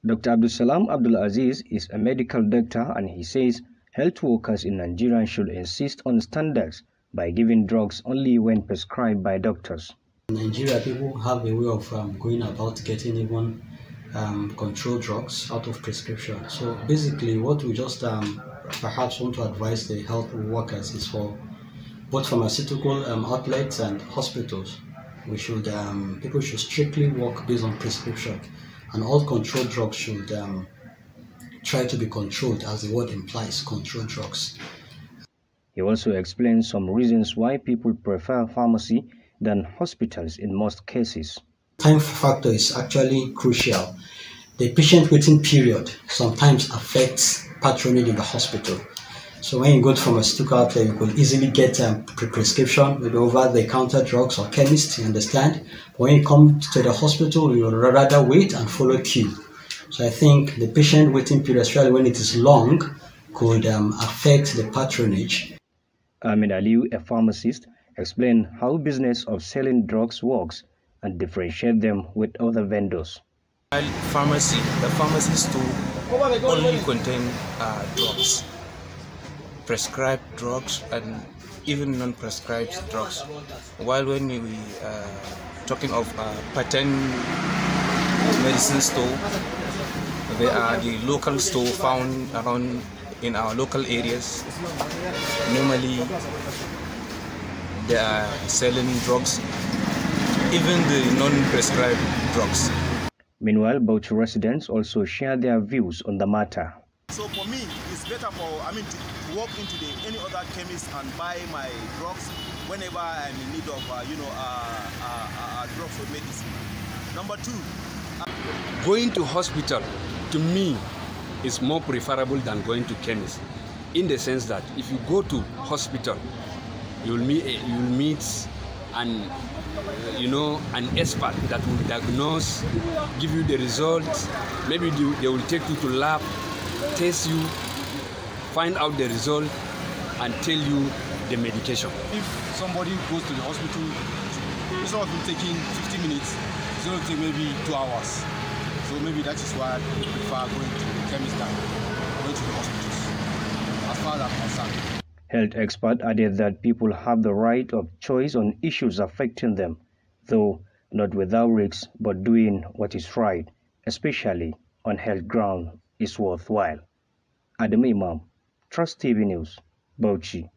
Dr. Abdulsalam Abdulaziz is a medical doctor and he says health workers in Nigeria should insist on standards by giving drugs only when prescribed by doctors. In Nigeria, people have a way of going about getting even controlled drugs out of prescription. So basically what we just perhaps want to advise the health workers is for both pharmaceutical outlets and hospitals. We should people should strictly work based on prescription, and all controlled drugs should try to be controlled, as the word implies, controlled drugs. He also explains some reasons why people prefer pharmacy than hospitals in most cases. Time factor is actually crucial. The patient waiting period sometimes affects patronage in the hospital. So when you go to pharmaceutical outlet, you could easily get prescription with over-the-counter drugs or chemist, you understand? But when you come to the hospital, you would rather wait and follow queue. So I think the patient waiting period, especially when it is long, could affect the patronage. Ahmed Aliu, a pharmacist, explained how business of selling drugs works and differentiate them with other vendors. The pharmacy store only contain drugs, prescribed drugs and even non-prescribed drugs. While when we talking of patent medicine store, they are the local store found around in our local areas. Normally they are selling drugs, even the non-prescribed drugs. Meanwhile, Bauchi residents also share their views on the matter. So for me, it's better to walk into any other chemist and buy my drugs whenever I'm in need of drugs or medicine. Number two, going to hospital to me is more preferable than going to chemist, in the sense that if you go to hospital, you'll meet an expert that will diagnose, give you the results. Maybe they will take you to lab, test you, find out the result, and tell you the medication. If somebody goes to the hospital, instead of taking 50 minutes, it's going to take maybe 2 hours. So maybe that is why I prefer going to the chemist than going to the hospitals, as far as I'm concerned. Health expert added that people have the right of choice on issues affecting them, though not without risks, but doing what is right, especially on health ground, is worthwhile. Adam Imam, Trust TV News, Bauchi.